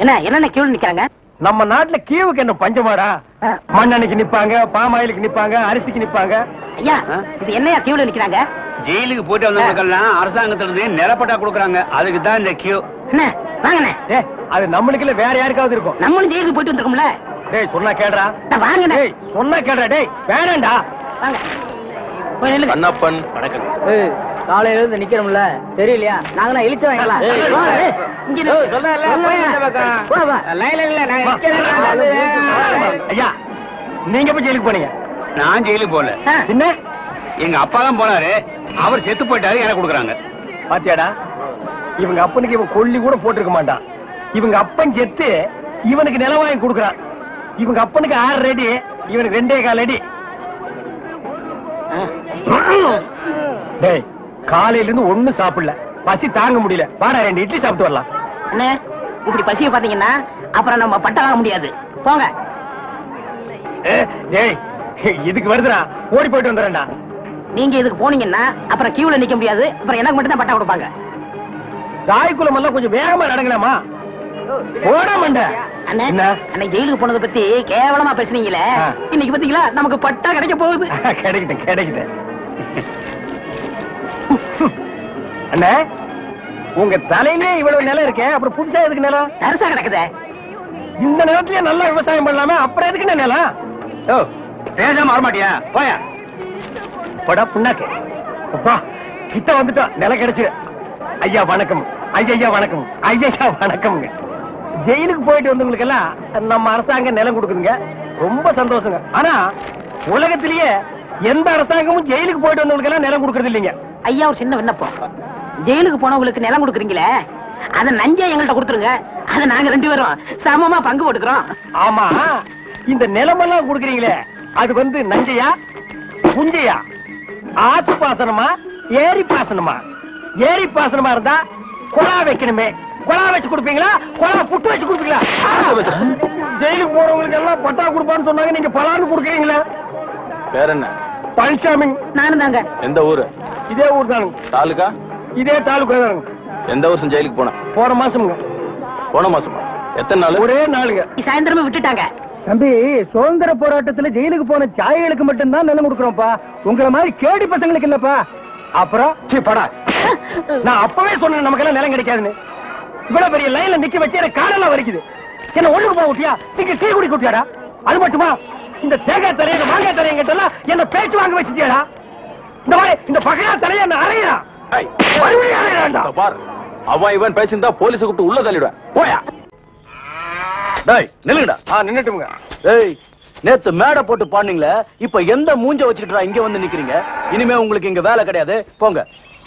என்ன என்னென்ன கியூ நிக்கிறாங்க? நம்ம நாட்டுல கீவுக்கு என்ன பஞ்சமாடா? மண்ணெண்ணைக்கு நிப்பாங்க, பாமாயிலுக்கு நிப்பாங்க, அரிசிக்கு நிப்பாங்க. ஐயா இது என்னையா கியூல நிக்கிறாங்க? ஜெயிலுக்கு போயிட்டு வந்தவங்களுக்கெல்லாம் அரசாங்கத்துல இருந்து நிலப்பட்டா கொடுக்குறாங்க. அதுக்கு தான் இந்த கியூ. என்ன வாங்கண்ணே. அது நம்மளுக்கு இல்ல வேற யாருக்காவது இருக்கும். நம்மளும் ஜெயிலுக்கு போயிட்டு வந்திருக்கோம்ல. டேய் சொன்னா கேடுறா. வாங்கண்ணே. டேய் சொன்னா கேடுறா. டேய் வேணாம்டா. வாங்க. கண்ணப்பன் வணக்கம். காலையில இருந்து நிக்கிறோம்ல தெரியலையா? நாங்கலாம் இழிச்ச வாங்கலாம். ஐயா நீங்க போய் ஜெயிலுக்கு போனீங்க? நான் ஜெயிலுக்கு போல. என்ன எங்க அப்பா தான் போனாரு. அவர் செத்து போயிட்டாரு. எனக்கு கொடுக்குறாங்க. பாத்தியாடா இவங்க அப்பனுக்கு இவன் கொல்லி கூட போட்டிருக்க மாட்டான். இவங்க அப்பன் செத்து இவனுக்கு நிலம் வாங்கி கொடுக்குறான். இவங்க அப்பனுக்கு 6 அடி, இவனுக்கு 2.25 அடி. டேய் காலையில இருந்து ஒண்ணும் சாப்பிடல, பசி தாங்க முடியல. வாடா 2 இட்லி சாப்பிட்டு வரலாம். அண்ணே இப்படி பசிய பாத்தீங்கன்னா அப்புறம் நம்ம பட்ட வாங்க முடியாது. போங்க. டேய் இதுக்கு வருதுடா, ஓடி போயிட்டு வந்துடுறேன்டா. நீங்க இதுக்கு போனீங்கன்னா அப்புறம் கியூல நிக்க முடியாது. அப்புறம் எனக்கு மட்டும் தான் பட்டா கொடுப்பாங்க. தாய்க்குளம் எல்லாம் கொஞ்சம் வேகமா நடங்கலாமா? ஓட மாட்ட. அண்ணே அன்னைக்கு ஜெயிலுக்கு போனதை பத்தி கேவலமா பேசுனீங்களே, இன்னைக்கு பாத்தீங்களா நமக்கு பட்டா கிடைக்க போகுது. கிடைக்கிட்டேன் கிடைக்கிட்டேன். அண்ணே உங்க தலையிலே இவ்வளவு நிலம் இருக்கே, அப்புறம் புதுசா எதுக்கு நிலம்? தரிசா கிடக்குதே. இந்த நிலத்திலேயே நல்லா விவசாயம் பண்ணலாமே, அப்புறம் எதுக்கு நிலம்? ஓ பேசாம வரமாட்டியா? போயா படா புண்ணாக்கு. அப்பா கிட்ட வந்துட்டோம், நிலம் கிடைச்சு. ஐயா வணக்கம். ஐயா வணக்கம். ஐயா வணக்கம்ங்க. ஜெயிலுக்கு போயிட்டு வந்தவங்களுக்கு எல்லாம் நம்ம அரசாங்கம் நிலம் கொடுக்குதுங்க, ரொம்ப சந்தோஷங்க. ஆனா உலகத்திலேயே எந்த அரசாங்கமும் ஜெயிலுக்கு போயிட்டு வந்தவங்களுக்கு எல்லாம் நிலம் கொடுக்கறது இல்லைங்க. ஐயா ஒரு சின்ன விண்ணப்பம். ஜெயிலுக்கு போனவங்களுக்கு நிலம் கொடுக்குறீங்களே, அத நஞ்சா எங்கள்கிட்ட கொடுத்துருங்க. அத நாங்க 2 பேரும் சமமா பங்கு போட்டுக்கிறோம். ஆமா இந்த நிலமெல்லாம் கொடுக்குறீங்களே, அது நஞ்சையா புஞ்சையா, ஆத்து பாசனமா ஏரி பாசனமா? ஏரி பாசனமா இருந்தா குழா வைக்கணுமே, குழா வச்சு கொடுப்பீங்களா, குழா புட்டு வச்சு கொடுப்பீங்களா? ஜெயிலுக்கு போறவங்களுக்கு எல்லாம் பட்டா கொடுப்பான்னு சொன்னாங்க, நீங்க பலான்னு கொடுக்குறீங்களா? வேற என்ன? பழனிசாமி. நானும் தாங்க. எந்த ஊரு? இதே ஊர் தானுங்க. தாலுகா? இதே தாலுகா தானுங்க. எந்த வருஷம் ஜெயிலுக்கு போன? போன மாசம்ங்க. போன மாசமா? எத்தனை நாள்? ஒரே நாளுங்க. சாயந்தரமா விட்டுட்டாங்க. தம்பி சுதந்திர போராட்டத்துல ஜெயிலுக்கு போன சாய்களுக்கு மட்டும்தான் நிலம் கொடுக்குறோம்ப்பா, உங்களை மாதிரி கேடி பசங்களுக்கு இல்லப்பா. அப்புறம் படா நான் அப்பவே சொன்னேன் நமக்கு எல்லாம் நிலம் கிடைக்காதுன்னு. இவ்வளவு பெரிய லைன்ல நிக்க வச்சு எனக்கு காலெல்லாம் வலிக்குது. என்ன ஒண்ணுக்கு போக விட்டியா? சிங்க டீ குடி குட்டியாடா? அது மட்டுமா இந்த தேங்காய் தலைய மாங்காய் தலைய கிட்டலாம் என்ன பேச்சு வாங்க வச்சுட்டியாடா? இந்த மாதிரி இந்த பகையா தலைய என்ன அறையா? அவன் இவன் பேசியிருந்தா போலீஸ் கூப்பிட்டு உள்ள தள்ளிடுவேன். போயா. டேய் நில்லுங்கடா. நின்னுட்டுங்க. டேய் நேத்து மேடை போட்டு பாடுனீங்களே, இப்ப எந்த மூஞ்ச வச்சுக்கிட்டா இங்க வந்து நிக்கிறீங்க? இனிமே உங்களுக்கு இங்க வேலை கிடையாது, போங்க.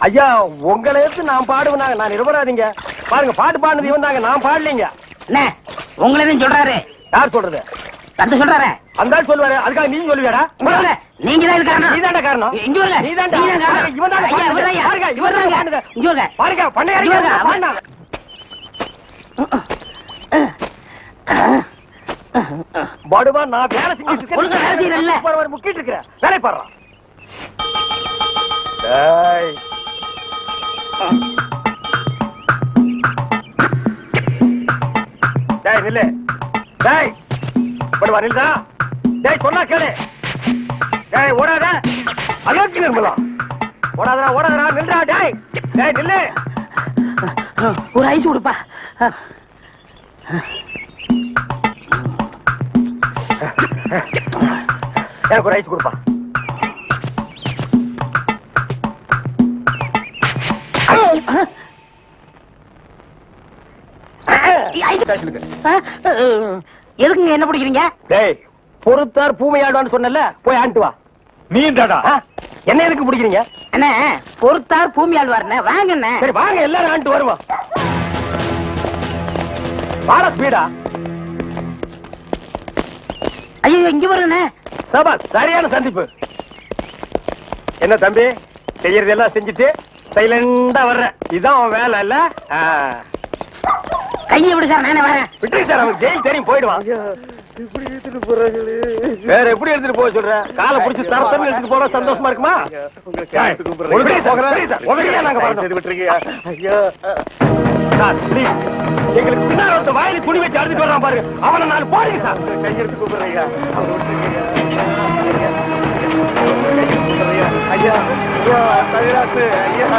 ஐயா உங்களை எடுத்து நான் பாடுவேனாங்க, நான் நிரபராதிங்க. பாருங்க பாட்டு பாடுனது இவன் தாங்க, நான் பாடலீங்க. என்ன உங்களே சொல்றாரு? யார் சொல்றது? தந்து சொல்றாரு. அந்த ஆள் சொல்லுவாரு, அதுக்காக நீ சொல்லுவியாடா? நீங்க தான் காரணம். நீதான்டா காரணம். இங்க வரல. நீதான்டா காரணம். இவன் தான் பாருங்க இவன் தான் பாடுங்க. இங்க வரல. பாருங்க பண்ணையாரிங்க பாடுனாங்க. பாடுவா நான் வேலை செஞ்சிட்டு இருக்கேன், முக்கிட்டு இருக்கிறேன், வேலை பாடுறான். டேய் டேய் நில்லு. டேய் படுவா நில்லுடா. டேய் சொன்னா கேளு. டேய் ஓடாத. அலோக்கி நிர்மலா ஓடாதடா ஓடாதடா நில்லுடா. டேய் டேய் நில்லு. ஒரு ஐஸ் கொடுப்பா. எனக்கு ஒரு ஐஸ் கொடுப்பா. எதுக்குங்க என்ன பிடிக்கிறீங்க? டேய் பொறுத்தார் பூமையாடுவான்னு சொன்னல, போய் ஆண்டு வா. நீ தாடா என்ன எதுக்கு பிடிக்கிறீங்க? அண்ணே பொறுத்தார் பூமி ஆழ்வாருண்ணே, வாங்கண்ணே. சரி வாங்க எல்லாரும் ஆண்டு வருவோம். வாடா ஸ்பீடா. ஐயோ இங்க வருண்ணே. சபா சரியான சந்திப்பு. என்ன தம்பி செய்யறதெல்லாம் செஞ்சுட்டு சைலண்டா வர்ற, இதான் அவன் வேலை இல்ல? கையை விடு சார், நானே வரேன். விட்டுரு சார், அவன் ஜெயில் தெரியும் போயிடுவான். வேற எப்படி எடுத்துட்டு போக சொல்ற? காலை பிடிச்சி தரத்தன்னு எடுத்துட்டு போனா சந்தோஷமா இருக்குமா? நாங்க எங்களுக்கு பின்னால் ஒருத்த வாயில துணி வச்சு அறுத்துட்டு வர்றான் பாருங்க, அவனை நாலு போடுங்க சார். கையெடுத்து கூப்பிடுறேன் ஐயா. ஐயா ஐயா தவிராசு ஐயா.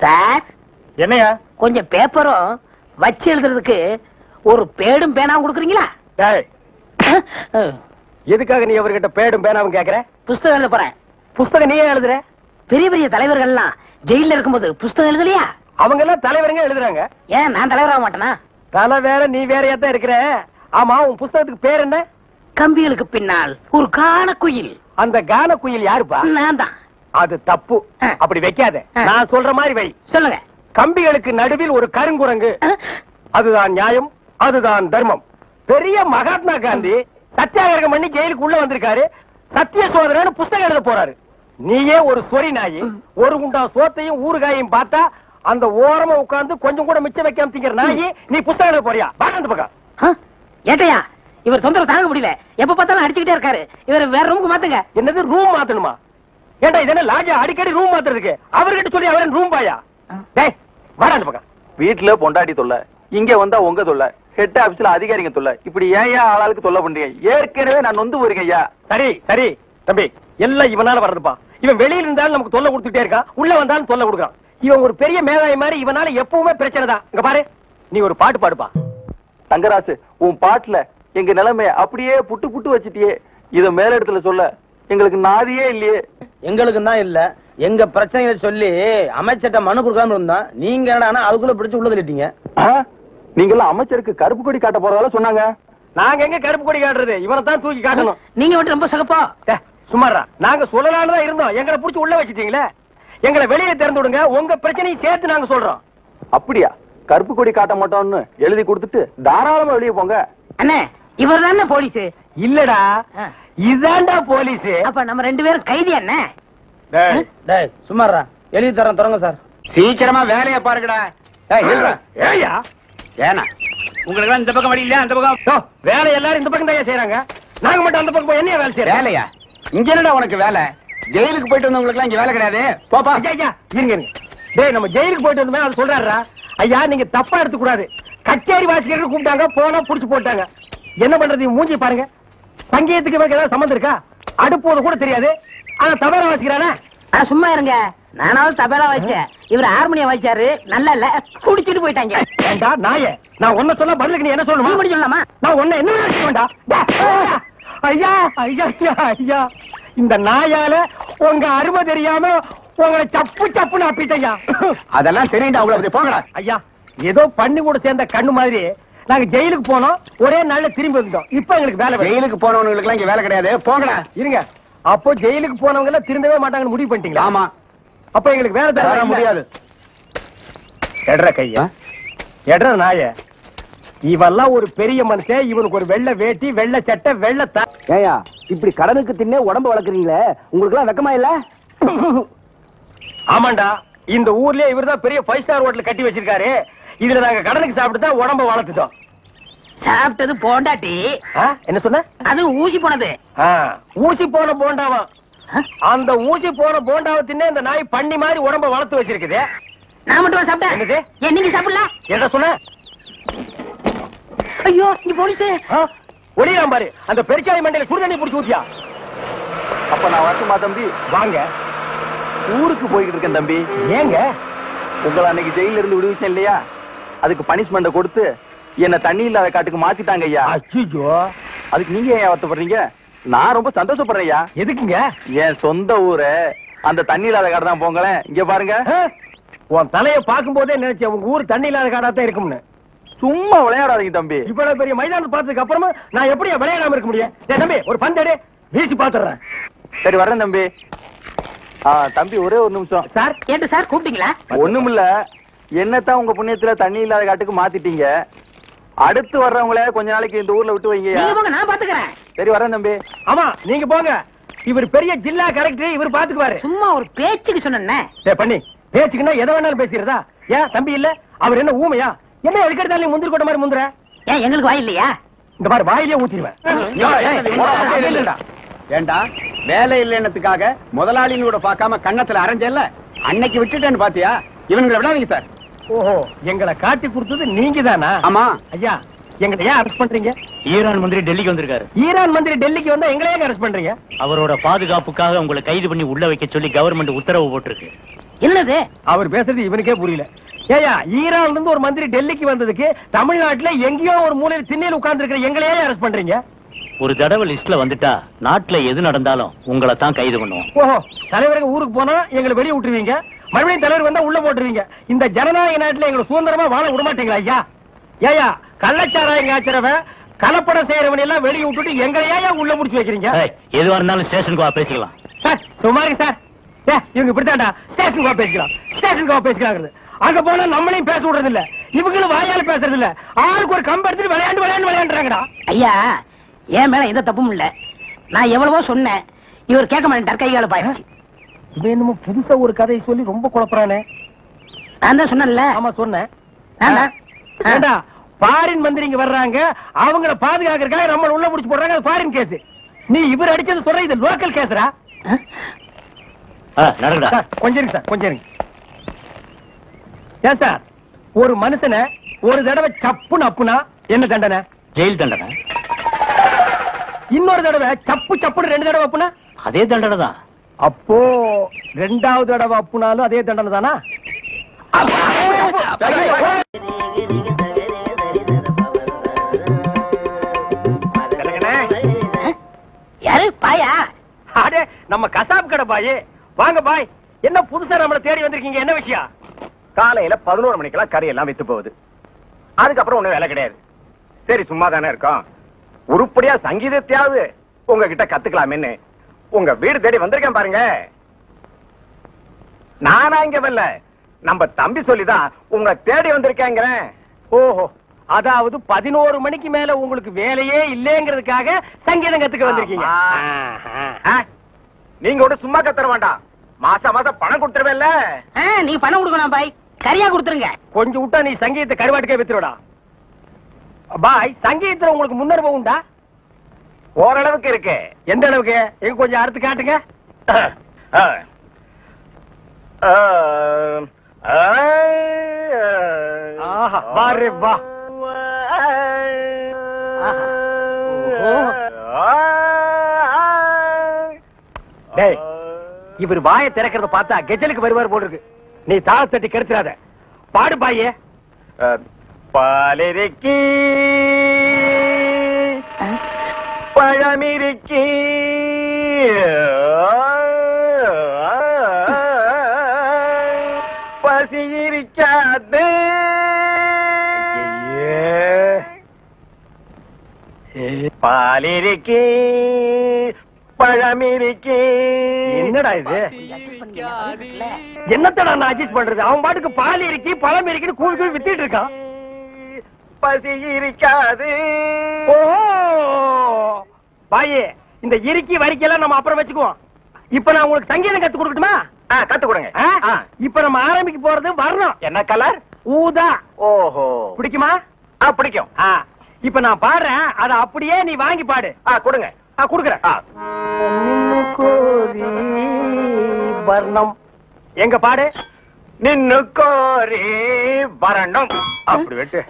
சார் என்னையா? கொஞ்சம் பேப்பரும் வச்சு எழுதுறதுக்கு ஒரு பேடும் பேனாவும் கொடுக்குறீங்களா? எதுக்காக நீ அவர்கிட்ட பேடும் பேனாவும் கேக்குற? புஸ்தகம் எழுத போறேன். புஸ்தகம் நீயே எழுதுற? பெரிய பெரிய தலைவர்கள் எல்லாம் ஜெயில இருக்கும்போது புஸ்தகம் எழுதலையா? அவங்க எல்லாம் தலைவருங்க எழுதுறாங்க. ஏன் நான் தலைவராக மாட்டேனா? தலை வேற நீ வேறையா தான் இருக்கிற. ஆமா, உன் புஸ்தகத்துக்கு பேர் என்ன? கம்பிகளுக்கு பின்னால் ஒரு கான குயில். அந்த கான குயில் யாருப்பா? நான் தான். அது தப்பு, அப்படி வைக்காத. நான் சொல்ற மாதிரி வை. சொல்லுங்க. கம்பிகளுக்கு நடுவில் ஒரு கருங்குரங்கு. அதுதான் நியாயம், அதுதான் தர்மம். பெரிய மகாத்மா காந்தி சத்தியாகிரகம் பண்ணி ஜெயிலுக்கு உள்ள வந்திருக்காரு. சத்திய சோதனை புஸ்தகம் எழுத போறாரு. நீயே ஒரு சொறி நாயி, ஒரு குண்டா சோத்தையும் ஊறுகாயையும் பார்த்தா அந்த ஓரமா உட்கார்ந்து கொஞ்சம் கூட மிச்சம் வைக்காம திங்கிற நாயி, நீ புஸ்தகம் எழுத போறியா? அந்த பக்கம் ஏட்டையா, இவர் தொந்தரவு தாங்க முடியல. எப்ப பார்த்தாலும் அடிச்சுக்கிட்டே இருக்காரு. இவர் வேற ரூமுக்கு மாத்துங்க. என்னது ரூம் மாத்தணுமா? ஏண்டா இது என்ன லாட்ஜா அடிக்கடி ரூம் மாத்துறதுக்கு? அவர்கிட்ட சொல்லி அவன் ரூம் பாயா? டேய் வாடா அந்த பக்கம். வீட்டுல பொண்டாட்டி தொல்லை, இங்க வந்தா உங்க தொல்லை, ஹெட் ஆபீஸ்ல அதிகாரிங்க தொல்லை, இப்படி ஏன் ஆளாளுக்கு தொல்லை பண்றீங்க? ஏற்கனவே நான் நொந்து போயிருக்கேன் ஐயா. சரி சரி தம்பி, எல்லாம் இவனால வர்றதுப்பா. இவன் வெளியில இருந்தாலும் நமக்கு தொல்லை கொடுத்துட்டே இருக்கான், உள்ள வந்தாலும் தொல்லை கொடுக்கான். இவன் ஒரு பெரிய மேதாவி மாதிரி, இவனால எப்பவுமே பிரச்சனை தான். இங்க பாரு, நீ ஒரு பாட்டு பாடுப்பா. தங்கராசு, உன் பாட்டுல எங்க நிலைமை அப்படியே புட்டு புட்டு வச்சிட்டியே. இத மேல இடத்துல சொல்ல எங்களுக்கு நாதியே இல்லையே. எங்களுக்கு தான் இல்ல, எங்க பிரச்சனைகளை சொல்லி அமைச்சர்ட்ட மனு கொடுக்காம இருந்தோம். நீங்க என்னடா அதுக்குள்ள பிடிச்சு உள்ள தள்ளிட்டீங்க. நீங்க அமைச்சருக்கு கருப்பு கொடி காட்ட போறதால சொன்னாங்க. நாங்க எங்க கருப்பு கொடி காட்டுறது? இவனை தான் தூக்கி காட்டணும். நீங்க மட்டும் ரொம்ப சகப்பா. சுமாரா நாங்க சொல்லலான்னு தான் இருந்தோம், எங்களை புடிச்சு உள்ள வச்சிட்டீங்களே. எங்களை வெளியே திறந்து விடுங்க, உங்க பிரச்சனையை சேர்த்து நாங்க சொல்றோம். அப்படியா? கருப்பு கொடி காட்ட மாட்டோம்னு எழுதி கொடுத்துட்டு தாராளமா வெளியே போங்க. அண்ணே, இவர் தானே போலீஸ்? இல்லடா, இதாண்டா போலீஸ். அப்ப நம்ம ரெண்டு பேரும் கைதி அண்ணே. டேய் சும்மாறா, எழுதி தரேன் தொடங்க சார். சீக்கிரமா வேலையை பாருங்கடா. ஏயா ஏனா உங்களுக்கு இந்த பக்கம் வழி இல்ல, அந்த பக்கம் வேலை எல்லாரும் இந்த பக்கம் தான் செய்யறாங்க. நாங்க மட்டும் அந்த பக்கம் போய் என்ன வேலை செய்யறோம்? வேலையா? இங்க என்னடா உனக்கு வேலை? ஜெயிலுக்கு போயிட்டு வந்தவங்களுக்கு எல்லாம் இங்க வேலை கிடையாது. போப்பா. ஐயா இருங்க. டேய், நம்ம ஜெயிலுக்கு போயிட்டு வந்தோமே அது சொல்றாருடா. ஐயா நீங்க தப்பா எடுத்து கூடாது. கச்சேரி வாசிக்கிறதுக்கு கூப்பிட்டாங்க, போனா புடிச்சு போட்டாங்க. என்ன பண்றது? மூஞ்சி பாருங்க. சங்கீதத்துக்கு இவருக்கு ஏதாவது சம்பந்தம் இருக்கா? அடுப்போது கூட தெரியாது, ஆனா தபேலா வாசிக்கிறானே. சும்மா இருங்க, நானாவது தபேலா வாய்ச்சேன், இவர் ஹார்மோனியம் வாய்ச்சாரு. நல்லா இல்ல, குடிச்சிட்டு போயிட்டாங்க. ஏண்டா நாயே, நான் ஒன்ன சொல்ல பதிலுக்கு நீ என்ன சொல்லணுமா? நீ மட்டும் சொல்லலாமா? நான் ஒன்ன என்ன வேண்டா. ஐயா ஐயா ஐயா, இந்த நாயால உங்க அருமை தெரியாம உங்களை சப்பு சப்புன்னு அப்பிட்டையா. அதெல்லாம் தெரியுண்டா உங்களுக்கு. போங்கடா. ஐயா, ஏதோ பண்ணி கூட சேர்ந்த கண்ணு மாதிரி நாங்க ஜெயிலுக்கு போனோம், ஒரே நாள்ல திரும்பி வந்தோம். இப்ப எங்களுக்கு வேலை. ஜெயிலுக்கு போனவங்களுக்கு எல்லாம் இங்க வேலை கிடையாது. போங்கடா. இருங்க, அப்போ ஜெயிலுக்கு போனவங்க எல்லாம் திருந்தவே மாட்டாங்கன்னு முடிவு பண்ணிட்டீங்களா? ஆமா. அப்ப எங்களுக்கு வேலை தர முடியாது. எட்ற கையா, எட்ற நாய. இவெல்லாம் ஒரு பெரிய மனுஷன், இவனுக்கு ஒரு வெள்ளை வேட்டி, வெள்ளை சட்டை, வெள்ளை ஏயா இப்படி கடனுக்கு தின்னே உடம்பு வளர்க்குறீங்களே, உங்களுக்கு எல்லாம் வெக்கமா இல்ல? ஆமாண்டா, இந்த ஊர்லயே இவர்தான் பெரிய 5 ஸ்டார் ஹோட்டல் கட்டி வச்சிருக்காரு. இதுல நாங்க கடனுக்கு சாப்பிட்டு தான் உடம்ப வளர்த்துட்டோம். சாப்பிட்டது போண்டாட்டி. என்ன சொன்ன? அது ஊசி போனது. ஊசி போன போண்டாவா? அந்த ஊசி போன போண்டாவை தின்னே இந்த நாய் பண்ணி மாதிரி உடம்ப வளர்த்து வச்சிருக்குது. நான் மட்டும் சாப்பிட்டேன். என்னது? ஏன் நீங்க சாப்பிடலாம்? என்ன சொன்ன? ஐயோ, நீ போலீஸ். ஒளியாம் பாரு, அந்த பெருச்சாய் மண்டையில சுடுதண்ணி புடிச்சு ஊத்தியா. அப்ப நான் வரட்டுமா தம்பி? வாங்க. ஊருக்கு போய்கிட்டு இருக்கேன் தம்பி. ஏங்க? உங்களை அன்னைக்கு ஜெயில இருந்து விடுவிச்சேன் இல்லையா, அதுக்கு பனிஷ்மெண்ட கொடுத்து என்ன தண்ணி இல்லாத காட்டுக்கு மாத்திட்டாங்க ஐயா. ஐயோ, அதுக்கு நீங்க ஏன் வருத்தப்படுறீங்க? நான் ரொம்ப சந்தோஷப்படுறேன் ஐயா. எதுக்குங்க? என் சொந்த ஊரு அந்த தண்ணி இல்லாத காடு தான். போங்களேன், இங்க பாருங்க. உன் தலைய பாக்கும் போதே நினைச்சேன் உங்க ஊர் தண்ணி இல்லாத காடா தான் இருக்கும்னு. சும்மா விளையாடாதீங்க தம்பி. இவ்வளவு பெரிய மைதானம் பார்த்ததுக்கு அப்புறமா நான் எப்படி விளையாடாம இருக்க முடியும்? தம்பி, ஒரு பந்தடி வீசி பாத்துறேன். சரி வரேன் தம்பி. தம்பி ஒரே ஒரு நிமிஷம். சார் கேட்டு சார் கூப்பிட்டீங்களா? ஒண்ணுமில்ல, என்னத்தான் உங்க புண்ணியத்துல தண்ணி இல்லாத காட்டுக்கு மாத்திட்டீங்க. அடுத்து வர்றவங்கள கொஞ்ச நாளைக்கு இந்த ஊர்ல விட்டு வைங்க. நான் பாத்துக்கிறேன். சரி வரேன் தம்பி. ஆமா, நீங்க போங்க. இவர் பெரிய ஜில்லா கலெக்டர், இவர் பாத்துக்குவாரு. சும்மா ஒரு பேச்சுக்கு சொன்னேன். பண்ணி பேச்சுக்குன்னா எதை வேணாலும் பேசிடுறதா? ஏன் தம்பி இல்ல? அவர் என்ன ஊமையா? என்ன எதுக்கெடுத்தாலும் முந்திரி கொட்ட மாதிரி முந்துற? ஏன் எங்களுக்கு வாய் இல்லையா? இந்த மாதிரி வாயிலே ஊத்திடுவேன். ஏண்டா வேலை இல்லைன்னதுக்காக முதலாளியோட பார்க்காம கண்ணத்துல அரைஞ்சல்ல, அன்னைக்கு விட்டுட்டேன்னு பாத்தியா? இவங்களை விடாதீங்க சார். ஓஹோ, எங்களை காட்டி கொடுத்தது நீங்க தானா? ஆமா ஐயா, எங்களை ஏன் அரெஸ்ட் பண்றீங்க? ஈரான் மந்திரி டெல்லிக்கு வந்திருக்காரு. ஈரான் மந்திரி டெல்லிக்கு வந்தா எங்களை ஏன் அரெஸ்ட் பண்றீங்க? அவரோட பாதுகாப்புக்காக உங்களை கைது பண்ணி உள்ள வைக்க சொல்லி கவர்மெண்ட் உத்தரவு போட்டிருக்கு. என்னது? அவர் பேசுறது இவனுக்கே புரியல. ஏயா, ஈரான்ல இருந்து ஒரு மந்திரி டெல்லிக்கு வந்ததுக்கு தமிழ்நாட்டுல எங்கேயோ ஒரு மூலையில திண்ணையில் உட்கார்ந்து இருக்கிற எங்களையே அரெஸ்ட் பண்றீங்க? ஒரு தடவை லிஸ்ட்ல வந்துட்டா நாட்டுல எது நடந்தாலும் உங்களை தான் கைது பண்ணுவோம். ஓஹோ, தலைவருக்கு ஊருக்கு போனா எங்களை வெளியே விட்டுருவீங்க, மறுபடியும் தலைவர் வந்தா உள்ள போட்டுருவீங்க. இந்த ஜனநாயக நாட்டுல எங்களை சுதந்திரமா வாழ விட மாட்டீங்களா ஐயா? ஏயா, கள்ளச்சாராயம் காய்ச்சறவன் கலப்படம் செய்யறவன் எல்லாம் வெளியே விட்டுட்டு எங்களையா உள்ள முடிச்சு வைக்கிறீங்க? எதுவா இருந்தாலும் ஸ்டேஷனுக்கு வா பேசிக்கலாம். சார் சுமாரி சார், இவங்க இப்படித்தாண்டா ஸ்டேஷனுக்கு வா பேசிக்கலாம், ஸ்டேஷனுக்கு வா பேசிக்கலாம். அங்க போனா நம்மளையும் பேச விடுறது இல்ல, இவங்களும் வாயால பேசுறது இல்ல. ஆளுக்கு ஒரு கம்பு எடுத்துட்டு விளையாண்டுறாங்கடா. ஐயா, என் மேல எந்த தப்பும் இல்ல. நான் எவ்வளவோ சொன்னேன், இவர் கேட்க மாட்டேன். கைகால பாயிடுச்சு. இவன் என்னமோ புதுசா ஒரு கதையை சொல்லி ரொம்ப குழப்பறானே. நான் தான் சொன்னேன்ல. ஆமா சொன்னேன். ஏண்டா, ஃபாரின் மந்திரிங்க வர்றாங்க, அவங்கள பாதுகாக்கிறதுக்காக நம்ம உள்ள முடிச்சு போடுறாங்க. அது ஃபாரின் கேஸ். நீ இவர் அடிச்சது சொல்ற, இது லோக்கல் கேஸ்ரா. நடக்குதா? கொஞ்சம் இருங்க சார், கொஞ்சம் இருங்க. ஏன் சார், ஒரு மனுஷனை ஒரு தடவை சப்புன்னு அப்புனா என்ன தண்டனை? ஜெயில் தண்டனை. இன்னொரு தடவை சப்பு சப்புன்னு 2 தடவை அப்புனா அதே தண்டனை தான். அப்போ 2வது தடவை அப்புனாலும் அதே தண்டனை தானா? யாரு பாயா? அடே, நம்ம கசாப் கடை பாயே. வாங்க பாய், என்ன புதுசா நம்மள தேடி வந்திருக்கீங்க? என்ன விஷயம்? காலையில 11 மணிக்கெல்லாம் கறி எல்லாம் வித்து போகுது. அதுக்கப்புறம் ஒண்ணும் வேலை கிடையாது. சரி, சும்மா தானே இருக்கோம், உருப்படியா சங்கீதத்தையாவது உங்ககிட்ட கத்துக்கலாமேன்னு உங்க வீடு தேடி வந்திருக்கேன் பாருங்க. நானா இங்க வரல, நம்ம தம்பி சொல்லிதான் உங்க தேடி வந்திருக்கேங்கிறேன். ஓஹோ, அதாவது 11 மணிக்கு மேல உங்களுக்கு வேலையே இல்லைங்கிறதுக்காக சங்கீதம் கத்துக்க வந்திருக்கீங்க. நீங்க கூட சும்மா கத்துற வேண்டாம், மாசம் மாசம் பணம் கொடுத்துருவேன்ல. நீ பணம் கொடுக்கணும் பாய், கரியா கொடுத்துருங்க. கொஞ்சம் விட்டா நீ சங்கீதத்தை கருவாட்டுக்கே வித்துருடா. பாய், சங்கீதத்துல உங்களுக்கு முன்னனுபவம் உண்டா? ஓரளவுக்கு இருக்கு. எந்த அளவுக்கு? எங்க கொஞ்சம் அறுத்து காட்டுங்க. ஆஹா, வாரே வா. டேய், இவர் வாயை திறக்கிறத பார்த்தா கெஜலுக்கு வருவார் போல இருக்கு. நீ தாள தட்டி கெடுத்துறாத. பாடு பாயே. பாலிருக்கி பழமிருக்கி பசி இருக்காது. பாலிருக்கி பழமிருக்கி. என்னடா இது? என்னத்தடா நான் அட்ஜஸ்ட் பண்றது? அவன் பாட்டுக்கு பால் இருக்கி பழம் இருக்குன்னு கூவி கூவி வித்திட்டு இருக்கான். பசி இருக்காது. ஓஹோ பாயே, இந்த இறுக்கி வரிக்கெல்லாம் நம்ம அப்புறம் வச்சுக்குவோம். இப்ப நான் உங்களுக்கு சங்கீதம் கத்து கொடுக்கட்டுமா? கத்து கொடுங்க. இப்ப நம்ம ஆரம்பிக்க போறது வரணும். என்ன கலர்? ஊதா. ஓஹோ, பிடிக்குமா? பிடிக்கும். இப்ப நான் பாடுறேன், அத அப்படியே நீ வாங்கி பாடு. கொடுங்க. குடுக்குறேன். வர்ணம் எங்க பாடு. நின்னு கோரி வரணும். அப்படி வெட்டு.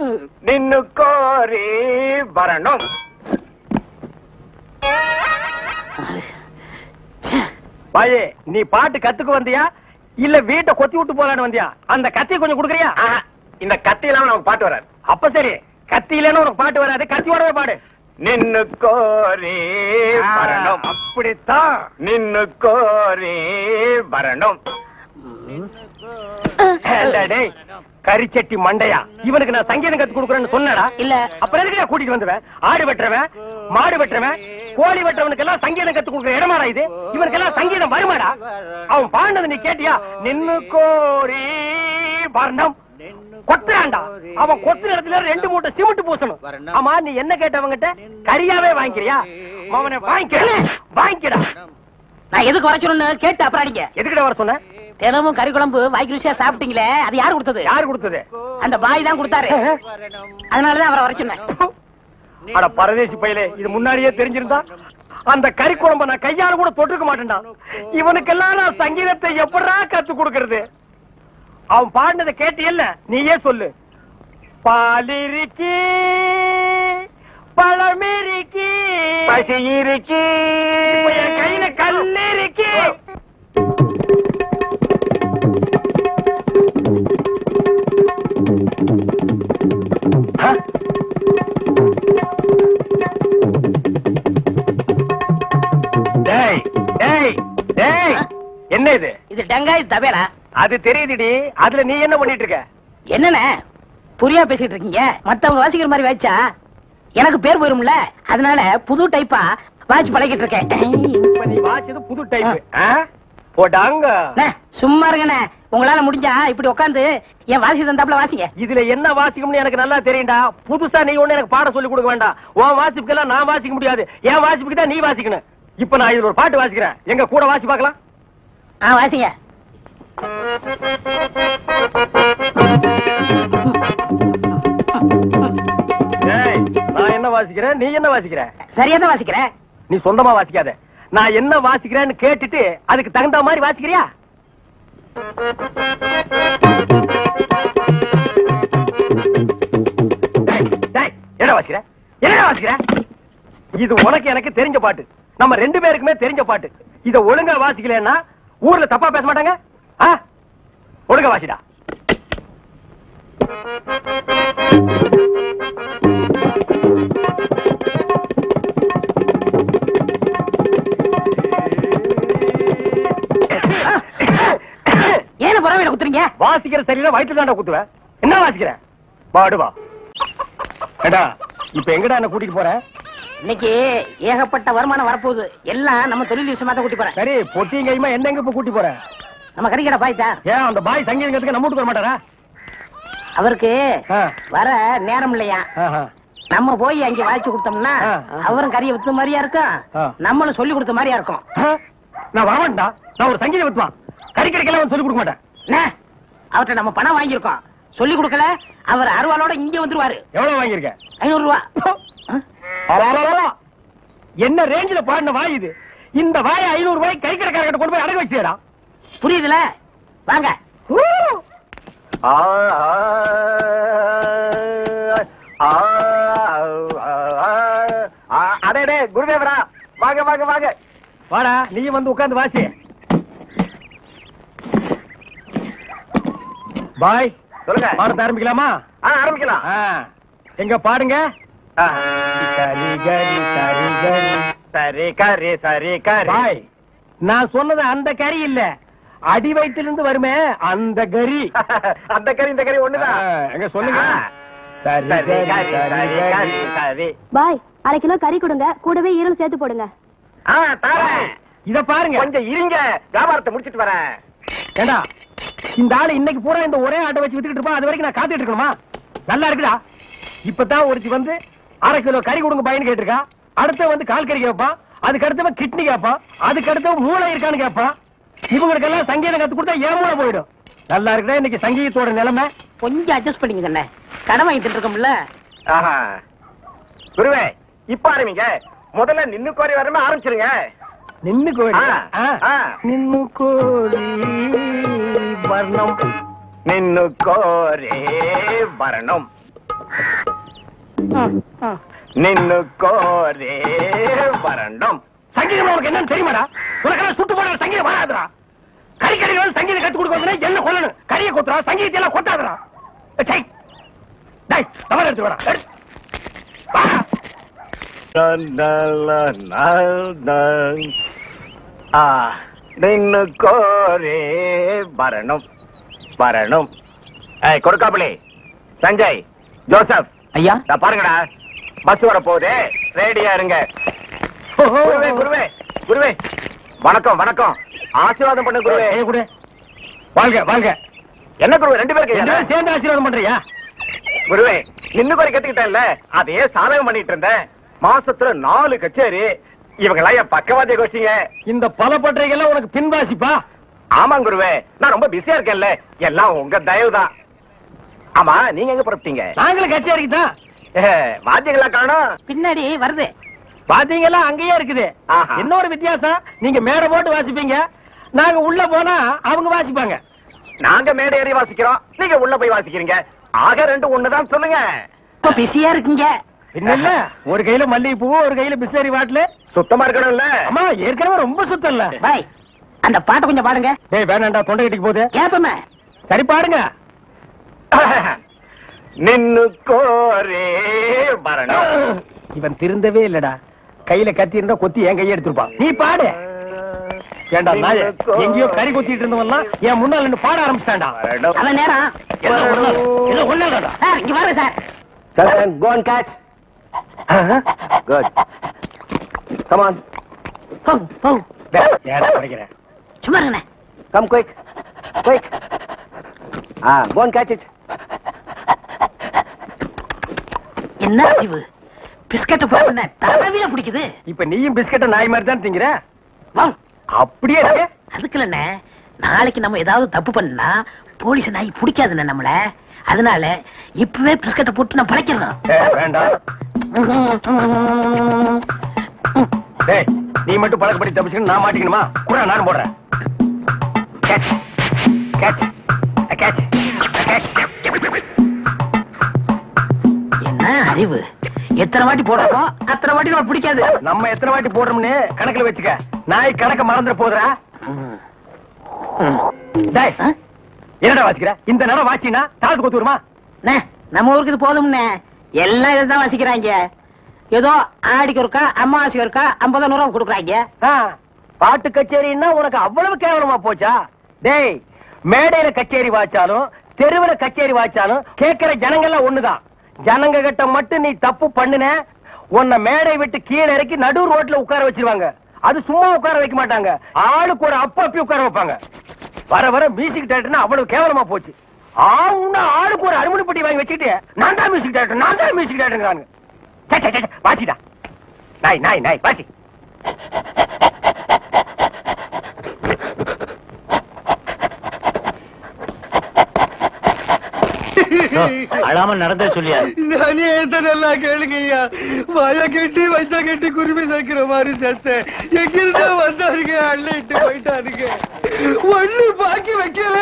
நின்னு கோரி வரணும். பாயே, நீ பாட்டு கத்துக்கு வந்தியா இல்ல வீட்டை கொத்தி விட்டு போலான்னு வந்தியா? அந்த கத்தி கொஞ்சம் குடுக்குறியா? இந்த கத்தி இல்லாம நமக்கு பாட்டு வராது. அப்ப சரி, கத்தி இல்லன்னு உனக்கு பாட்டு வராது, கத்தியோடவே பாடு. நின்னு கோரி வரணும். அப்படித்தான். நின்னு கோரி வரணும். கரிச்சட்டி மண்டையா, இவனுக்கு நான் சங்கீதம் கத்து கொடுக்குறேன்னு சொன்னடா? இல்ல. அப்புறம் எதுக்கு கூட்டிட்டு வந்துவேன்? ஆடு வெட்டுறவன், மாடு வெட்டுறவன், கோழி வெட்டுறவனுக்கு எல்லாம் சங்கீதம் கத்து கொடுக்குற இடமாடா இது? இவனுக்கு எல்லாம் சங்கீதம் வருமாடா? அவன் பாடினது நீ கேட்டியா? நின்னு கோரி வர்ணம். கொத்துறான்டா. அவன் கொத்து இடத்துல 2 மூட்டை சிமெண்ட் பூசணும். ஆமா, நீ என்ன கேட்டவங்கிட்ட? கரியாவே வாங்கிக்கிறியா? அவனை வாங்கிக்கடா. நான் எதுக்கு வர சொல்லணும்னு கேட்டு அப்புறம் அடிங்க. எதுக்கிட்ட வர சொன்ன? தினமும் கறி குழம்பு வாய்க்கு ருசியா சாப்பிட்டீங்களே, அது யாரு கொடுத்தது? யாரு கொடுத்தது? அந்த பாய் தான் கொடுத்தாரு. அதனாலதான் அவரை வர சொன்னேன். அட பரதேசி பையலே, இது முன்னாடியே தெரிஞ்சிருந்தா அந்த கறி குழம்ப நான் கையால கூட தொட்டிருக்க மாட்டேன்டா. இவனுக்கெல்லாம் நான் சங்கீதத்தை எப்படா கத்து கொடுக்கறது? அவன் பாடினதை கேட்டியல்ல, நீயே சொல்லு. பாலிருக்கி பழமிருக்கி பசி இருக்கி என் கையில கல்லு இருக்கி. என்ன இது? இது டங்காய் தவேலா. அது தெரியுதுடி. அதுல நீ என்ன பண்ணிட்டு இருக்க? என்னண்ணே புரியா பேசிட்டு இருக்கீங்க? மத்தவங்க வாசிக்கிற மாதிரி வாய்ச்சா எனக்கு பேர் போயிரும்ல, அதனால புது டைப்பா வாட்ச் பழகிட்டு இருக்கேன். இப்ப நீ வாச்சது புது டைப். போடாங்க. சும்மா இருங்கண்ணே, உங்களால முடிஞ்சா இப்படி உட்காந்து என் வாசி தந்தாப்புல வாசிங்க. இதுல என்ன வாசிக்கும்னு எனக்கு நல்லா தெரியும்டா. புதுசா நீ ஒண்ணு எனக்கு பாட சொல்லி கொடுக்க வேண்டாம். உன் வாசிப்புக்கெல்லாம் நான் வாசிக்க முடியாது. என் வாசிப்புக்கு தான் நீ வாசிக்கணும். இப்ப நான் இதுல ஒரு பாட்டு வாசிக்கிறேன், எங்க கூட வாசி பார்க்கலாம். வாசிங்க. நான் என்ன வாசிக்கிறேன், நீ என்ன வாசிக்கிற? சரியா தான் வாசிக்கிற. நீ சொந்தமா வாசிக்காத. நான் என்ன வாசிக்கிறேன்னு கேட்டுட்டு அதுக்கு தகுந்த மாதிரி வாசிக்கிறியா? என்ன வாசிக்கிற? என்ன வாசிக்கிற? இது உனக்கு எனக்கு தெரிஞ்ச பாட்டு, நம்ம ரெண்டு பேருக்குமே தெரிஞ்ச பாட்டு. இத ஒழுங்கா வாசிக்கலன்னா ஊர்ல தப்பா பேச மாட்டாங்க. ஒழுங்கா வாசிடா. ஏன பரவாயில்ல குத்துறீங்க? வாசிக்கிற சரியில்லை, வயிற்று தாண்டா குத்துவேன். என்ன வாசிக்கிற? பாடுவா. இப்ப எங்கடா என்ன கூட்டிட்டு போற? இன்னைக்கு ஏகப்பட்ட வருமானம் வரப்போகுது. எல்லாம் நம்ம தொழில் விஷயமா தான் கூட்டி போறேன். சரி, பொட்டியும் கைமா என்ன எங்க இப்ப கூட்டி போற? நம்ம கறிக்கடை பாய்த்தா. ஏன் அந்த பாய் சங்கீதத்துக்கு நம்ம வீட்டுக்கு வர மாட்டாரா? அவருக்கு வர நேரம் இல்லையா. நம்ம போய் அங்க வாய்ச்சி கொடுத்தோம்னா அவரும் கறியை வித்த மாதிரியா இருக்கும், நம்மளும் சொல்லி கொடுத்த மாதிரியா இருக்கும். நான் வரமாட்டா. நான் ஒரு சங்கீத வித்துவான். கறிக்கடைக்கெல்லாம் சொல்லி கொடுக்க மாட்டேன். அவர்கிட்ட நம்ம பணம் வாங்கியிருக்கோம், சொல்லி கொடுக்கல. அவர் அருவாளோட இங்க வந்துருவாரு. எவ்வளவு வாங்கியிருக்க? 500 ரூபா. என்ன ரேஞ்சில பாடின வாய் இது? இந்த வாயை 500 ரூபாய் கறிக்கடைக்காரர்கிட்ட கொண்டு போய் அடகு வச்சுடா. புரியுதுல? வாங்க. அடே குருதேவரா, வாங்க வாங்க வாங்க. வாடா, நீ வந்து உட்கார்ந்து வாசி. பாய் சொல்லுங்க. பாடத்தை ஆரம்பிக்கலாமா? ஆரம்பிக்கலாம். எங்க பாடுங்க. சரி கரி சரி கரி சரி கரி சரி கரி. பாய், நான் சொன்னது அந்த கறி இல்ல, அடி வயிற்றிலிருந்து வருமே அந்த கறி. அந்த கறி இந்த கறி ஒண்ணுதான். எங்க சொல்லுங்க. சரி சரி சரி சரி. பாய், 1/2 கிலோ கறி கொடுங்க, கூடவே ஈரல் சேர்த்து போடுங்க. இத பாருங்க. கொஞ்சம் இருங்க, வியாபாரத்தை முடிச்சிட்டு வரேன். ஏண்டா, இந்த ஆளு இன்னைக்கு பூரா இந்த ஒரே ஆட்டை வச்சு வித்துக்கிட்டு இருப்பான். அது வரைக்கும் நான் காத்துட்டு இருக்கணுமா? நல்லா இருக்குடா. இப்பதான் ஒருத்தி வந்து 1/2 கிலோ கறி கொடுங்க பாயின்னு கேட்டிருக்கா. அடுத்த வந்து கால் கறி கேட்பான், அதுக்கு அடுத்தவன் கிட்னி கேட்பான், அதுக்கு அடுத்தவன் மூளை இருக்கான்னு கேட்பான். இவங்களுக்கெல்லாம் சங்கீதம் கத்து கொடுத்தா ஏன் மூளை போயிடும். நல்லா இருக்குடா இன்னைக்கு சங்கீதத்தோட நிலைமை. கொஞ்சம் அட்ஜஸ்ட் பண்ணிக்க கண்ணே, கடன் வாங்கிட்டு இருக்கோம்ல. குருவே, இப்ப ஆரம்பிங்க. முதல்ல நின்னு கோரி வரமே ஆரம்பிச்சிருங்க. நின்னு கோரி நின்னு கோரி வர்ணம் நின்னு கோரி வர்ணம் நின்னு கோரி வர்ணம். சங்கீதம் உனக்கு என்னன்னு தெரியுமாடா? உனக்கு சுட்டு போன சங்கீதம் வராதுடா. கறிக்கடையில் சங்கீதம் கத்து கொடுக்க என்ன கொல்லணும்? கறியை கொத்துறா, சங்கீதத்தை எல்லாம் கொட்டாதுடா. தவறு எடுத்து வரா. நின்னு கோரே வரணும் வரணும். கொடுக்காமலே சஞ்சய், ஜோசப் ஐயா பாருங்கடா, பஸ் வர போகுது, ரெடியா இருங்க. குருவே குருவே குருவே, வணக்கம் வணக்கம். ஆசீர்வாதம் பண்ண குருவே. வாங்க வாங்க. என்ன குருவே, 2 பேருக்கு சேர்ந்து ஆசீர்வாதம் பண்றியா? குருவே, நின்னு கோரி கத்துக்கிட்டேன்ல, அதையே சாதகம் பண்ணிட்டு இருந்தேன். மாசத்துல 4 கச்சேரி, இவங்கெல்லாம் என் பக்கவாதிய கோஷ்டிங்க. இந்த பலப்பற்றைகள்லாம் உனக்கு பின்வாசிப்பா? ஆமாங்க குருவே, நான் ரொம்ப பிஸியா இருக்கேன்ல, எல்லாம் உங்க தயவுதான். ஆமா, நீங்க எங்க புறப்பட்டீங்க? நாங்களும் கச்சேரிக்கு தான். வாத்தியங்களா காணோம்? பின்னாடி வருது. பாத்தீங்களா, அங்கேயே இருக்குது. ஆஹா. இன்னொரு வித்தியாசம், நீங்க மேடை போட்டு வாசிப்பீங்க, நாங்க உள்ள போனா அவங்க வாசிப்பாங்க. நாங்க மேடை ஏறி வாசிக்கிறோம், நீங்க உள்ள போய் வாசிக்கிறீங்க. ஆக ரெண்டு ஒண்ணுதான் சொல்லுங்க. இப்ப பிஸியா இருக்கீங்க. இல்ல ஒரு கையில மல்லிகை பூ, ஒரு கையில பிஸ்லரி பாட்டில். சுத்தமா இருக்கணும்ல? அம்மா ஏற்கனவே ரொம்ப சுத்தம் இல்ல. பாய், அந்த பாட்டை கொஞ்சம் பாடுங்க. டேய் வேணாண்டா, தொண்டை கட்டிக்கு போகுது. கேப்பமே. சரி பாடுங்க. நின்னு கோரே வரணும். இவன் திருந்தவே இல்லடா. கையில கத்தி இருந்தா கொத்தி என் கையை எடுத்துருப்பான். நீ பாடு. ஏண்டா நாயே, எங்கேயோ கறி கொத்திட்டு இருந்தவன்லாம் என் முன்னால நின்னு பாட ஆரம்பிச்சான்டா. அவன் நேரம். சார், இங்க பாருங்க sir. Go and catch. Good. Come on. போ, போ. ஏடா படிக்கிறேன். சும்மா இருங்கண்ணே. Come quick. Quick. Go and catch it. என்ன அறிவு? பிஸ்கட் போடுன தரவில பிடிக்குது. இப்ப நீயும் பிஸ்கட்ட நாய் மாதிரி தான் திங்கிற. வா. அப்படியே இருக்கு. அதுக்குள்ளண்ணே, நாளைக்கு நம்ம ஏதாவது தப்பு பண்ணா போலீஸ் நாய் பிடிக்காதுண்ணே நம்மள. அதனால இப்பவே பிஸ்கட்டை போட்டு நான் பழைக்கிறோம். வேண்டாம். டேய், நீ மட்டும் பழக்கப்படி தப்பிச்சுக்கணும், நான் மாட்டிக்கணுமா? கூட நானும் போடுறேன். Catch. Catch. Catch. Catch. என்ன அறிவு? எத்தனை வாட்டி போடுறோம் அத்தனை வாட்டி நம்ம பிடிக்காது. நம்ம எத்தனை வாட்டி போடுறோம்னு கணக்குல வச்சுக்க. நாய் கணக்க மறந்துட போதுரா. டேய், என்னடா வாசிக்கிற? இந்த நேரம் வாசினா தாளத்து கொத்து வருமா? நம்ம ஊருக்கு இது போதும்னே. எல்லாம் இதுதான் வாசிக்கிறாங்க. ஏதோ ஆடிக்கு ஒருக்கா, அம்மாவாசைக்கு ஒருக்கா 50 ரூபா கொடுக்குறாங்க. பாட்டு கச்சேரின்னா உனக்கு அவ்வளவு கேவலமா போச்சா? டேய், மேடையில கச்சேரி வாச்சாலும் தெருவுல கச்சேரி வாச்சாலும் கேட்கிற ஜனங்கள்லாம் ஒண்ணுதான். ஜனங்க கிட்ட மட்டும் நீ தப்பு பண்ணுன, உன்னை மேடை விட்டு கீழே இறக்கி நடு ரோட்ல உட்கார வச்சிருவாங்க. அது சும்மா உட்கார வைக்க மாட்டாங்க, ஆளுக்கு ஒரு அப்பி உட்கார வைப்பாங்க. வர வர மியூசிக் டைரக்டர்னா அவ்வளவு கேவலமா போச்சு. ஆளுக்கு ஒரு அருமணி பெட்டி வாங்கி வச்சுக்கிட்டு நான் தான் மியூசிக் டைரக்டர், நான் தான் மியூசிக் டைரக்டர். வாசிடா நாய் நாய் நாய் வாசி. அழாம நடந்தே சொல்லியா? நானே நல்லா கேளுங்கய்யா. வாய கட்டி வைத்த கட்டி குருவி சேர்க்கிற மாதிரி சேர்த்தேன். எங்கிருந்தா வந்தாருங்க, அள்ளிட்டு போயிட்டாருங்க. ஒண்ணு பாக்கி வைக்கல,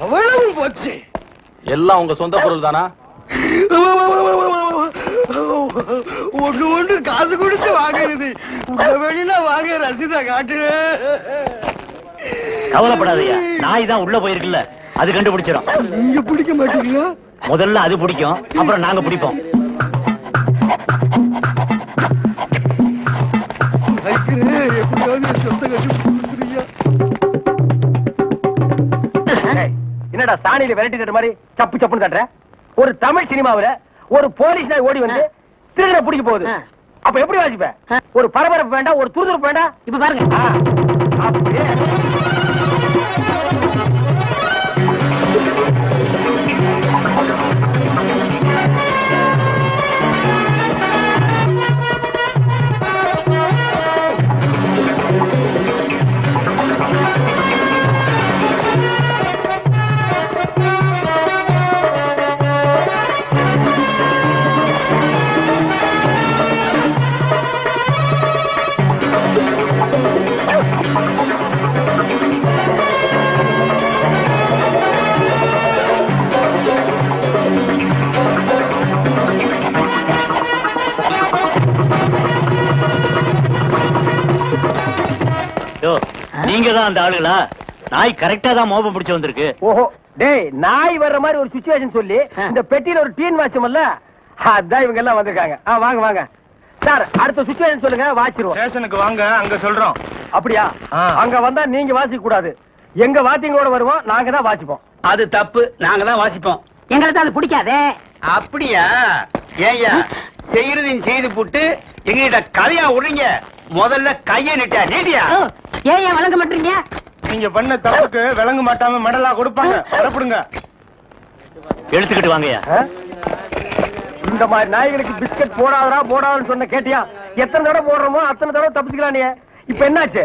அவ்வளவு போச்சு. எல்லாம் உங்க சொந்த பொருள் தானா? ஒண்ணு காசு கொடுத்து வாங்குறது. வெளியில வாங்க ரசீதா காட்டு. கவலைப்படாதயா, நாய் தான் உள்ள போயிருக்குல்ல, அது கண்டுபிடிச்சிடும். நீங்க பிடிக்க மாட்டீங்களா? முதல்ல அது பிடிக்கும், அப்புறம் நாங்க பிடிப்போம். என்னடா சாணியில விரட்டி தட்டுற மாதிரி சப்பு சப்புன்னு தட்டுற? ஒரு தமிழ் சினிமாவில ஒரு போலீஸ் நாய் ஓடி வந்து திருடனை பிடிக்க போகுது. அப்ப எப்படி வாசிப்ப? ஒரு பரபரப்பு வேண்டாம், ஒரு துருதுருப்பு வேண்டாம். இப்ப பாருங்க. அப்படியே நீங்க தான் அந்த ஆளுகளா? நாய் கரெக்டா தான் மோபம் பிடிச்சு வந்திருக்கு. ஓஹோ, டேய், நாய் வர்ற மாதிரி ஒரு சிச்சுவேஷன் சொல்லி இந்த பெட்டியில ஒரு டீன் வாட்சமல்ல, அதான் இவங்க எல்லாம் வந்திருக்காங்க. வாங்க வாங்க சார், அடுத்த சிச்சுவேஷன் சொல்லுங்க, வாச்சிருவோம். ஸ்டேஷனுக்கு வாங்க, அங்க சொல்றோம். அப்படியா? அங்க வந்தா நீங்க வாசிக்க கூடாது. எங்க வாத்தியங்களோட வருவோம், நாங்க தான் வாசிப்போம். அது தப்பு, நாங்க தான் வாசிப்போம். எங்களுக்கு அது பிடிக்காதே. அப்படியா? ஏய்யா, செய்யறதையும் செய்து போட்டு எங்ககிட்ட கதையா விடுறீங்க. முதல்ல கைய நீட்டியா? ஏன் வழங்க மாட்டீங்க? நீங்க பண்ண தப்புக்கு விளங்க மாட்டாம மெடலா கொடுப்பாங்க. வரப்படுங்க. எடுத்துக்கிட்டு வாங்கயா. இந்த மாதிரி நாய்களுக்கு பிஸ்கட் போடாதா போடாதுன்னு சொன்ன கேட்டியா? எத்தனை தடவை போடுறோமோ அத்தனை தடவை தப்பிச்சுக்கலாம். நீ இப்ப என்னாச்சு?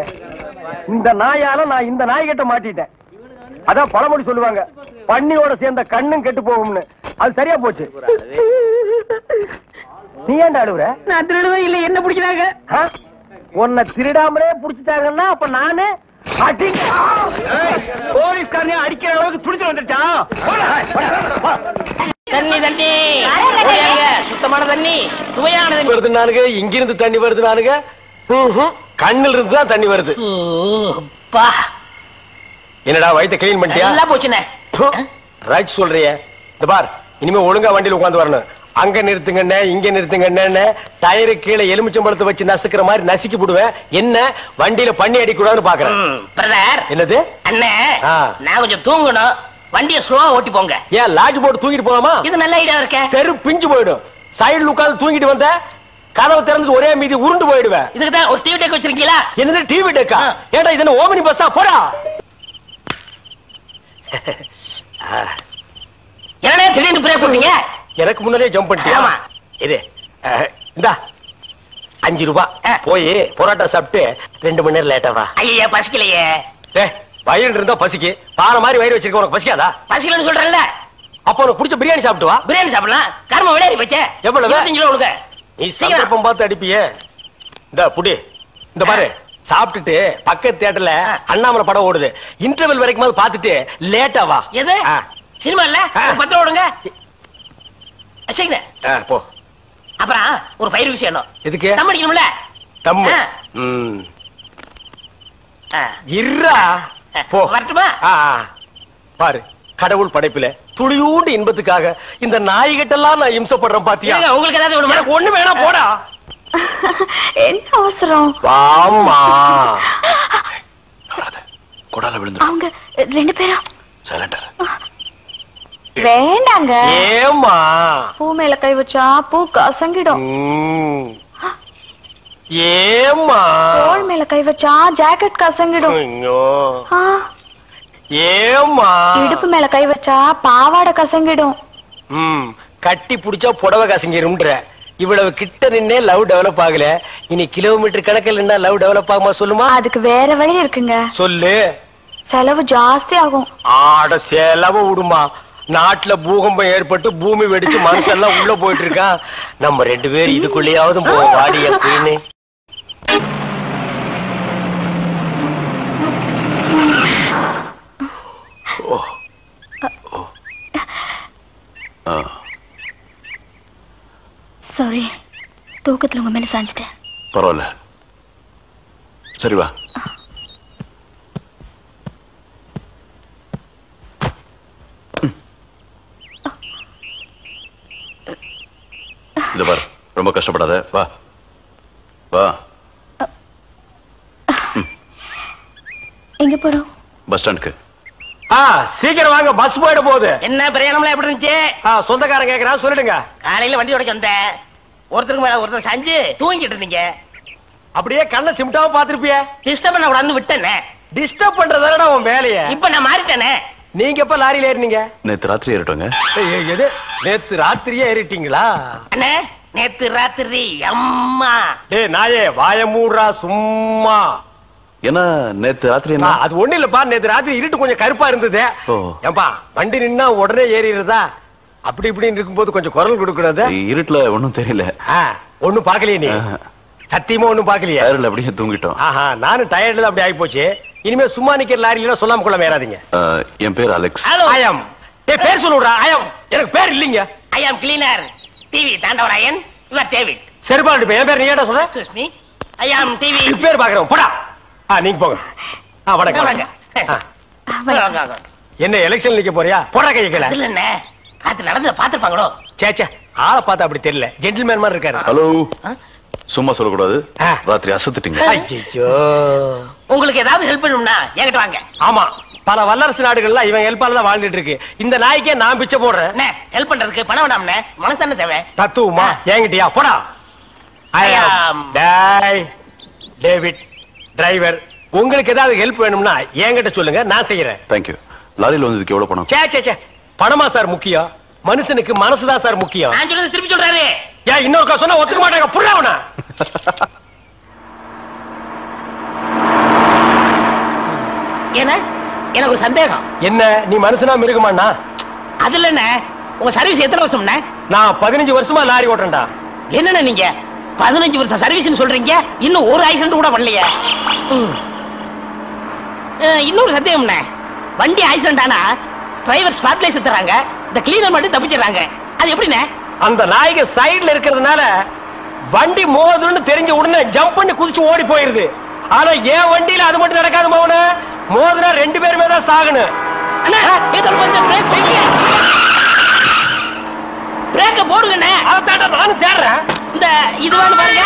இந்த நாயால நான் இந்த நாய்கிட்ட மாட்டிட்டேன். அதான் பழமொழி சொல்லுவாங்க, பன்னியோட சேர்ந்த கண்ணும் கெட்டு போகும்னு. அது சரியா போச்சு. நீ ஏன்டா அழுவுற? நான் திருடுவே இல்ல, என்ன பிடிக்கிறாங்க? உன்னை திருடாமலே புடிச்சிட்டாங்கன்னா அப்ப நானு போலீஸ்காரனே அடிக்கிற அளவுக்கு துடிச்சு வந்துட்டா. தண்ணி தண்ணி சுத்தமான தண்ணி, சுவையான தண்ணி வருது நானுங்க. இங்கிருந்து தண்ணி வருது நானுங்க. கண்ணில் இருந்து தான் தண்ணி வருது. என்னடா வயித்தை கிளீன் பண்ணிட்டியா? எல்லாம் போச்சுனே. ரைட் சொல்றிய. இந்த பார், இனிமே ஒழுங்கா வண்டியில உட்கார்ந்து வரணும். அங்க நிறுத்துங்கண்ணே, இங்க நிறுத்துங்கண்ணே, டயரு கீழே எலுமிச்சம்பழத்தை வச்சு நசுக்கிற மாதிரி நசுக்கி போடுவேன். என்ன வண்டியில பண்ணி அடிக்கூடாதுன்னு பாக்குறேன். பிரதர், என்னது அண்ணே, நான் கொஞ்சம் தூங்கணும், வண்டியை ஸ்லோவா ஓட்டி போங்க. ஏன் லாட்ஜ் போட்டு தூங்கிட்டு போலாமா? இது நல்ல ஐடியா இருக்க. தெரு பிஞ்சு போயிடும். சைடுல உட்கார்ந்து தூங்கிட்டு வந்த கதவு திறந்து ஒரே மீதி உருண்டு போயிடுவேன். இதுக்கு தான் ஒரு டிவி டெக் வச்சிருக்கீங்களா? என்னது டிவி டெக்கா? ஏடா இது ஓமனி பஸ்ஸா? போடா. என்னடா திடீர்னு பிரேக் போட்டீங்க? எனக்கு முன்னாடியே ஜம்ப் பண்ணிட்டியா? ஆமா. இது இந்தா 5 ரூபாய். போய் பொரோட்டா சாப்பிட்டு 2 மணி நேரம் லேட்டா வா. ஐயா பசிக்கலையே. வயிறு இருந்தா பசிக்கு. பாறை மாதிரி வயிறு வச்சிருக்க, உனக்கு பசிக்காதா? பசிக்கலன்னு சொல்றேன்ல. அப்ப உனக்கு பிடிச்ச பிரியாணி சாப்பிட்டு வா. பிரியாணி சாப்பிடலாம். கர்ம விளையாடி போச்சே. எவ்வளவு? 25 ரூபா கொடுங்க. நீ சந்தர்ப்பம் பார்த்து அடிப்பியே. இந்த புடி, இந்த பாரு, சாப்பிட்டுட்டு பக்கத்து தியேட்டர்ல அண்ணாமலை படம் ஓடுது. இன்டர்வல் வரைக்கும் பாத்துட்டு லேட்டா வா. எது சினிமா இல்ல? 10 ரூபா கொடுங்க. போ. அப்புறம் ஒரு பயிர் விஷயம். எதுக்கு? தம் அடிக்கணும்ல. தம் இருடா. போ. வரட்டுமா? பாரு, கடவுள் படைப்புல துளியூண்டு இன்பத்துக்காக இந்த நாய்கிட்டெல்லாம் நான் இம்சப்படுறேன் பாத்தியா? உங்களுக்கு ஏதாவது ஒண்ணு வேணா போடா. என்ன அவசரம்? வாமா. கொடால விழுந்து அவங்க 2 பேரும் சைலண்டா. வேண்டாங்க. ஏமா? பூ மேல கை வச்சா பூ கசங்கிடும். ஏமா? தோள் மேல கை வச்சா ஜாக்கெட் கசங்கிடும். ஏமா? இடுப்பு மேல கை வச்சா பாவாடை கசங்கிடும். கட்டி புடிச்சா புடவை கசங்கிரும்ன்ற. இவ்வளவு கிட்ட நின்னே லவ் டெவலப் ஆகல, இனி கிலோமீட்டர் கணக்கில் நின்னா லவ் டெவலப் ஆகுமா சொல்லுமா? அதுக்கு வேற வழி இருக்குங்க. சொல்லு. செலவு ஜாஸ்தி ஆகும். ஆட செலவு விடுமா. நாட்டுல பூகம்பம் ஏற்பட்டு பூமி வெடிச்சு மனுஷெல்லாம் உள்ள போயிட்டு இருக்கான். நம்ம 2 பேரும் இதுக்குள்ளேயாவது போவோம். வாடி அப்படின்னு. சாரி, தூக்கத்துல உங்க மேல சாஞ்சிட்டேன். பரவாயில்ல, சரி வா. இந்த பார், ரொம்ப கஷ்டப்படாத. வா வா. எங்க போறோம்? பஸ் ஸ்டாண்டுக்கு. சீக்கிரம் வாங்க, பஸ் போயிட போகுது. என்ன பிரயாணம்லாம் எப்படி இருந்துச்சு? சொந்தக்காரன் கேக்குறான், சொல்லிடுங்க. காலையில வண்டி உடைக்க வந்தேன். ஒருத்தருக்கு மேல ஒருத்தர் சாஞ்சு தூங்கிட்டு இருந்தீங்க. அப்படியே கண்ணை சிமிட்டாம பாத்துருப்பிய. டிஸ்டர்ப் பண்ண கூடாதுன்னு விட்டேனே. டிஸ்டர்ப் பண்றதானடா உன் வேலைய. இப்ப நான் மாறிட்டேனே. நீங்க எப்ப லாரியில ஏறினீங்க? நேத்து ராத்திரி ஏறிட்டோங்க. எது? நேத்து ராத்திரியே ஏறிட்டீங்களா? அண்ணே, நேத்து ராத்திரி. அம்மா நாயே வாய மூடுறா சும்மா. ஏன்னா நேத்து ராத்திரி என்ன? அது ஒண்ணு இல்லப்பா, நேத்து ராத்திரி இருட்டு கொஞ்சம் கருப்பா இருந்தது. ஏன்பா வண்டி நின்னா உடனே ஏறிடுறதா? அப்படி இப்படின்னு இருக்கும்போது கொஞ்சம் குரல் கொடுக்கறது. இருட்டுல ஒண்ணும் தெரியல. ஒண்ணும் பாக்கலையே நீ? சத்தியமா ஒண்ணும் பாக்கலையா? அப்படியே தூங்கிட்டோம். நானும் டயர்ட்ல அப்படி ஆகி போச்சு. இனிமே சும்மா நிக்கிற லாரியில சொல்லாம கொள்ள மேறாதீங்க. என் பேர் அலெக்ஸ். ஐயம். பேர் சொல்லுடா. ஐயம். எனக்கு பேர் இல்லீங்க. I am cleaner TV Thandavarayan. Your David. சரிபாடு. என் பேர் நீ ஏடா சொல்ற? Excuse me, I am TV. பேர் பாக்குறோம். போடா. நீங்க போங்க. வணக்கம். என்ன எலெக்ஷன் நிக்க போறியா? போடா கையை கீழ. இல்ல என்ன அது நடந்து பாத்துப்பாங்களோ? சேச்சே, ஆளை பார்த்தா அப்படி தெரியல. ஜென்டில்மேன் மாதிரி இருக்காரு. ஹலோ, சும்மா சொல்லக்கூடாது. ராத்திரி அசத்துட்டீங்க. ஐயோ, உங்களுக்கு ஏதாவது ஹெல்ப் பண்ணணும்னா என்கிட்ட வாங்க. ஆமா, பல வல்லரசு நாடுகள்ல இவன் ஹெல்ப்பால தான் வாழ்ந்துட்டு இருக்கு. இந்த நாய்க்கே நான் பிச்சை போடுறேன். ஹெல்ப் பண்றதுக்கு பணம் வேண்டாம்னே, மனசு தேவை. தத்துவமா? என்கிட்டயா? போடா. David driver. உங்களுக்கு ஏதாவது ஹெல்ப் வேணும்னா என்கிட்ட சொல்லுங்க, நான் செய்யறேன். தேங்க்யூ. லாரியில் வந்ததுக்கு எவ்வளவு பணம்? சே பணமா சார் முக்கியம்? மனுஷனுக்கு மனசுதான் சார் முக்கியம். நான் சொல்றது திருப்பி சொல்றாரு. ஏன் இன்னொருக்கா சொன்னா ஒத்துக்க மாட்டாங்க புரியவன. என்ன எனக்கு ஒரு சந்தேகம். என்ன நீ மனுஷனா மிருகமாண்ணா? அதுல என்ன உங்க சர்வீஸ் எத்தனை வருஷம்ண்ணே? நான் 15 வருஷமா லாரி ஓட்டுறேன்டா. என்னண்ணே நீங்க 15 வருஷம் சர்வீஸ்னு சொல்றீங்க, இன்னும் ஒரு ஆக்சிடென்ட் கூட பண்ணலையே. இன்னொரு சந்தேகம்ண்ணே, வண்டி ஆக்சிடென்ட் ஆனா டிரைவர் ஸ்பாட்லேயே செத்துறாங்க, இந்த கிளீனர் மட்டும் தப்பிச்சிடறாங்க. அது எப்படிண்ணே? அந்த நாய்க்கு சைடுல இருக்கிறதுனால வண்டி மோதுன்னு தெரிஞ்ச உடனே ஜம்ப் பண்ணி குதிச்சு ஓடி போயிருது. ஆனா என் வண்டியில அது மட்டும் நடக்காது மோகன. மோதுனா 2 பேருமே தான் சாகணும். பிரேக்க போடுங்கண்ணே. அதான்டா நானும் தேடுறேன். இந்த இதுவான்னு பாருங்க.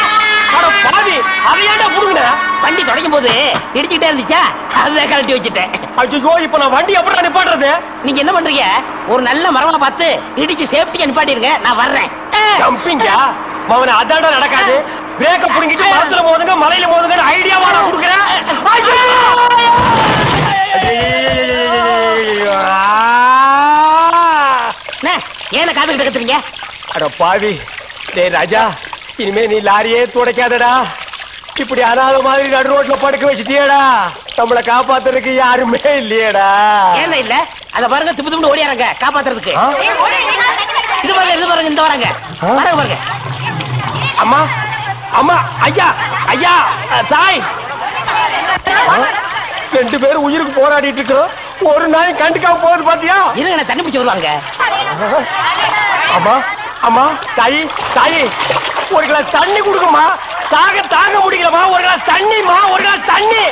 அட பாவி, அதையாண்டா புடுங்கன. வண்டி தொடங்கும் போது இடிச்சுக்கிட்டே இருந்துச்சா, அதை கழட்டி வச்சுட்டேன். ஐயோ, இப்ப நான் வண்டி எப்படி நிப்பாட்டுறது? நீங்க என்ன பண்றீங்க, ஒரு நல்ல மரமா பார்த்து இடிச்சு சேஃப்டியா நிப்பாட்டிருங்க, நான் வர்றேன். ஜம்பிங்கா மவனே, அதான்டா நடக்காது. பிரேக்க புடுங்கிட்டு மரத்துல மோதுங்க, மலையில மோதுங்கன்னு ஐடியாவா நான் கொடுக்குறேன். ஏன காதுகிட்ட கத்துறீங்க? அட பாவி, டேய் ராஜா, இனிமே நீ லாரியே துடைக்காதடா. இப்படி அனாத மாதிரி நடு ரோட்ல படுக்க வச்சுட்டியடா. நம்மள காப்பாத்துறதுக்கு யாருமே இல்லையடா. ஏன் இல்ல? அத பாருங்க, திப்பு திப்பு ஓடியாரங்க காப்பாத்துறதுக்கு. இது பாருங்க, இது பாருங்க, இந்த வராங்க பாருங்க பாருங்க. அம்மா அம்மா, ஐயா ஐயா, தாய், 2 பேரும் உயிருக்கு போராடிட்டு இருக்கோம். ஒரு நாய் கண்டுக்காம போகுது பாத்தியா? இருங்க, தண்ணி பிடிச்சு வருவாங்க. அம்மா அம்மா, தாயி தாயி, ஒரு கிளாஸ் தண்ணி கொடுக்குமா. தாங்க முடியலமா, ஒரு கிளாஸ் தண்ணிமா, ஒரு கிளாஸ் தண்ணி.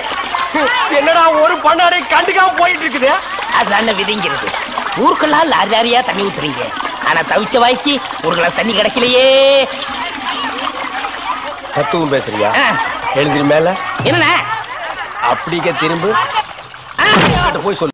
என்னடா ஒரு பண்ணாடை கண்டுக்காம போயிட்டு இருக்குது. அதான விதிங்கிறது. ஊருக்கெல்லாம் லாரி லாரியா தண்ணி ஊத்துறீங்க, ஆனா தவிச்ச வாய்க்கு ஒரு கிளாஸ் தண்ணி கிடைக்கலையே. தத்துவம் பேசுறியா? எழுந்திரி மேல. என்ன அப்படிங்க திரும்ப போய் சொல்லு.